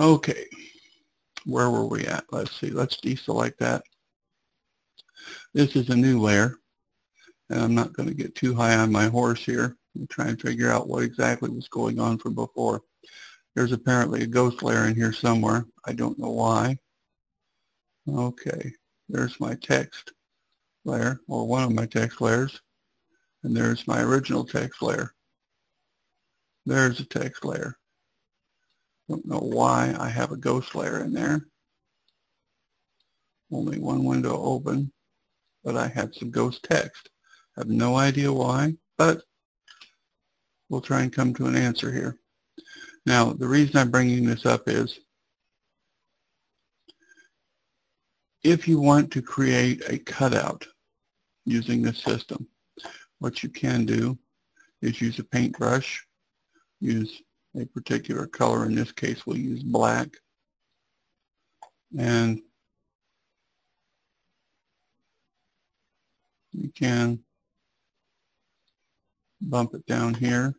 Okay, where were we at? Let's see, let's deselect that. This is a new layer, and I'm not going to get too high on my horse here and try and figure out what exactly was going on from before. There's apparently a ghost layer in here somewhere. I don't know why. Okay, there's my text layer, or one of my text layers, and there's my original text layer. There's a text layer. Don't know why I have a ghost layer in there. Only one window open, but I had some ghost text. I have no idea why, but we'll try and come to an answer here. Now, the reason I'm bringing this up is if you want to create a cutout using this system, what you can do is use a paintbrush, use a particular color. In this case, we'll use black, and you can bump it down here,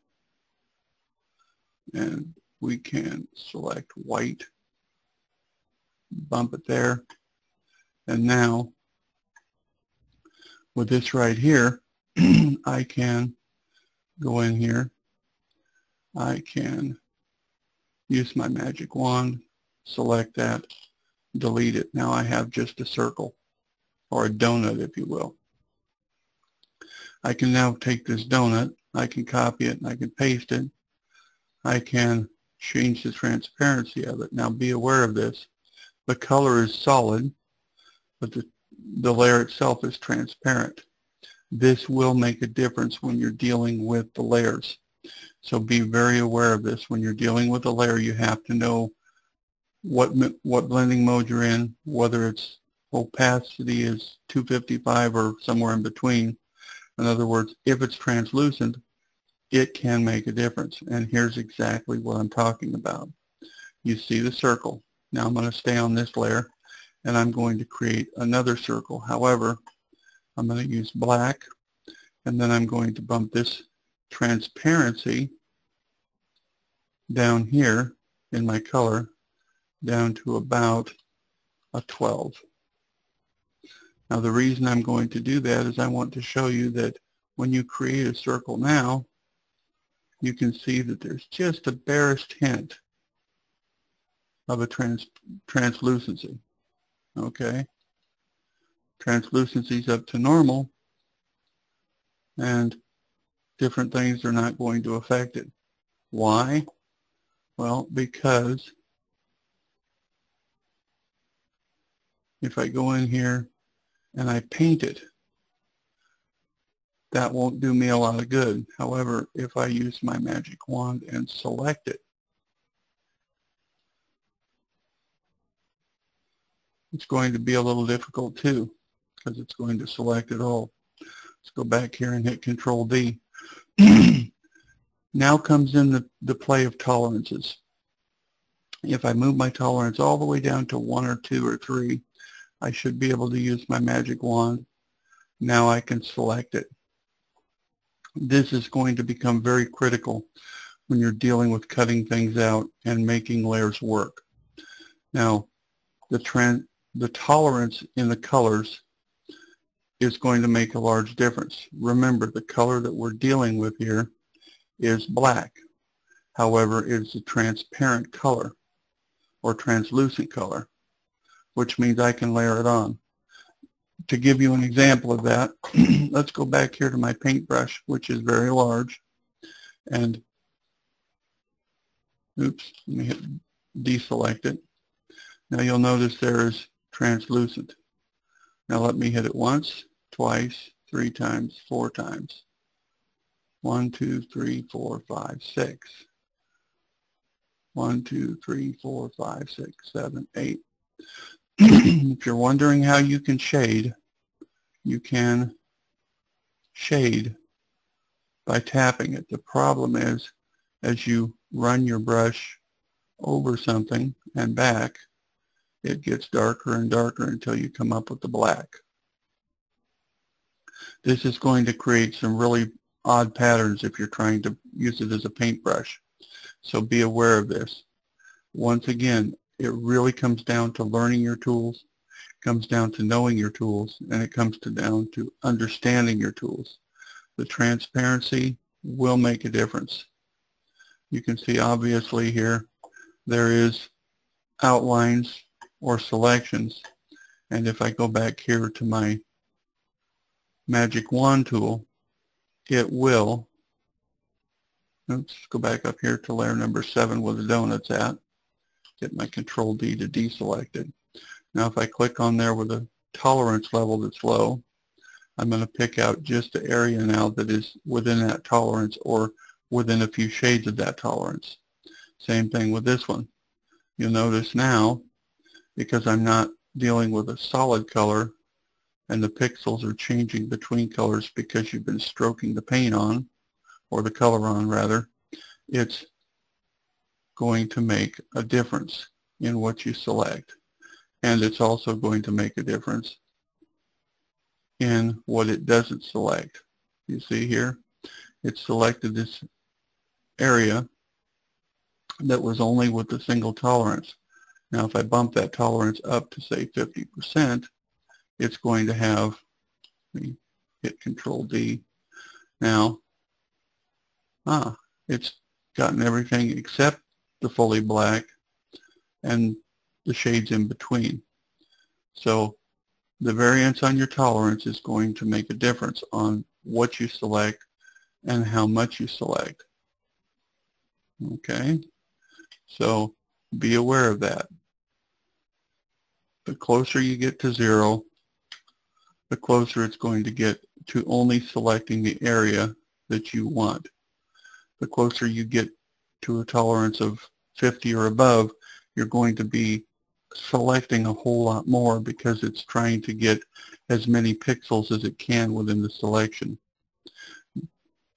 and we can select white, bump it there, and now with this right here, I can go in here, I can use my magic wand, select that, delete it. Now I have just a circle, or a donut if you will. I can now take this donut, I can copy it, and I can paste it. I can change the transparency of it. Now be aware of this. The color is solid, but the layer itself is transparent. This will make a difference when you're dealing with the layers. So be very aware of this. When you're dealing with a layer, you have to know what blending mode you're in, whether it's opacity is 255 or somewhere in between. In other words, if it's translucent, it can make a difference. And here's exactly what I'm talking about. You see the circle. Now I'm going to stay on this layer, and I'm going to create another circle. However, I'm going to use black, and then I'm going to bump this transparency down here in my color down to about a 12. Now the reason I'm going to do that is I want to show you that when you create a circle now, you can see that there's just a barest hint of a translucency. Okay? Translucency is up to normal, and different things are not going to affect it. Why? Well, because if I go in here and I paint it, that won't do me a lot of good. However, if I use my magic wand and select it, it's going to be a little difficult too, because it's going to select it all. Let's go back here and hit Control D. Now comes in the play of tolerances. If I move my tolerance all the way down to 1 or 2 or 3, I should be able to use my magic wand. Now I can select it. This is going to become very critical when you're dealing with cutting things out and making layers work. Now, the tolerance in the colors is going to make a large difference. Remember, the color that we're dealing with here is black. However, it's a transparent color or translucent color, which means I can layer it on. To give you an example of that, let's go back here to my paintbrush, which is very large, and oops, let me hit deselect it. Now you'll notice there is translucent. Now let me hit it once, twice, 3 times, 4 times. 1, 2, 3, 4, 5, 6. 1, 2, 3, 4, 5, 6, 7, 8. If you're wondering how you can shade, you can shade by tapping it. The problem is, as you run your brush over something and back, it gets darker and darker until you come up with the black. This is going to create some really odd patterns if you're trying to use it as a paintbrush. So be aware of this. Once again, it really comes down to learning your tools, comes down to knowing your tools, and it comes down to understanding your tools. The transparency will make a difference. You can see obviously here there is outlines or selections, and if I go back here to my magic wand tool, it will, let's go back up here to layer number 7 where the donut's at, get my Control D to deselect it. Now if I click on there with a tolerance level that's low, I'm going to pick out just the area now that is within that tolerance or within a few shades of that tolerance. Same thing with this one. You'll notice now, because I'm not dealing with a solid color and the pixels are changing between colors because you've been stroking the paint on, or the color on rather, it's going to make a difference in what you select. And it's also going to make a difference in what it doesn't select. You see here, it selected this area that was only with a single tolerance. Now if I bump that tolerance up to say 50%, it's going to have, let me hit Control D. Now, it's gotten everything except the fully black and the shades in between. So the variance on your tolerance is going to make a difference on what you select and how much you select. Okay, so be aware of that. The closer you get to 0, the closer it's going to get to only selecting the area that you want. The closer you get to a tolerance of 50 or above, you're going to be selecting a whole lot more because it's trying to get as many pixels as it can within the selection.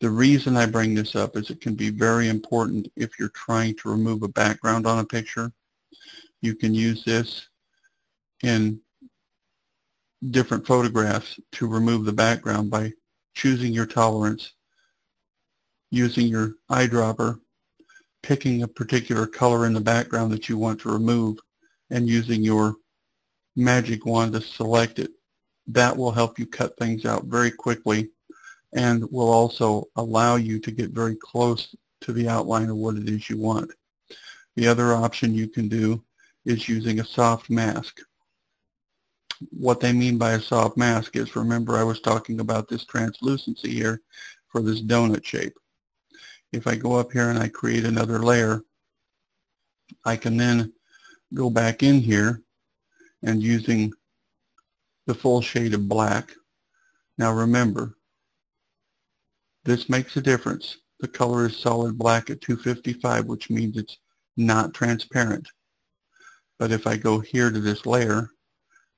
The reason I bring this up is it can be very important if you're trying to remove a background on a picture. You can use this in different photographs to remove the background by choosing your tolerance, using your eyedropper, picking a particular color in the background that you want to remove, and using your magic wand to select it. That will help you cut things out very quickly and will also allow you to get very close to the outline of what it is you want. The other option you can do is using a soft mask. What they mean by a soft mask is, remember I was talking about this translucency here for this donut shape. If I go up here and I create another layer, I can then go back in here and using the full shade of black. Now remember, this makes a difference. The color is solid black at 255, which means it's not transparent. But if I go here to this layer,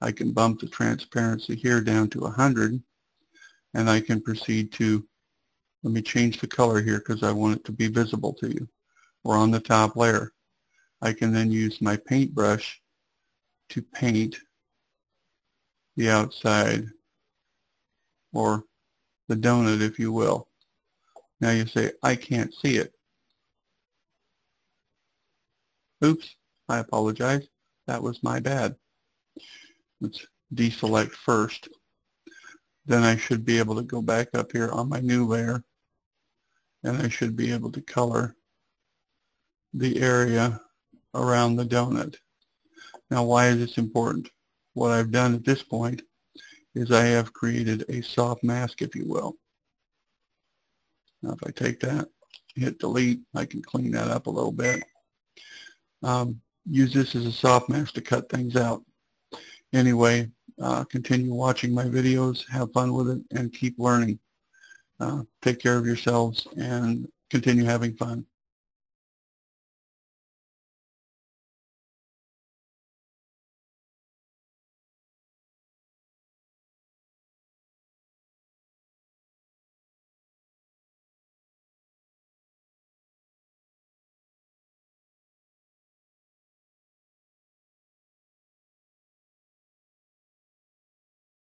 I can bump the transparency here down to 100, and I can proceed to, let me change the color here because I want it to be visible to you. We're on the top layer. I can then use my paintbrush to paint the outside, or the donut if you will. Now you say, I can't see it. Oops, I apologize. That was my bad. Let's deselect first. Then I should be able to go back up here on my new layer, and I should be able to color the area around the donut. Now why is this important? What I've done at this point is I have created a soft mask, if you will. Now if I take that, hit delete, I can clean that up a little bit. Use this as a soft mask to cut things out. Anyway, continue watching my videos, have fun with it, and keep learning. Take care of yourselves and continue having fun.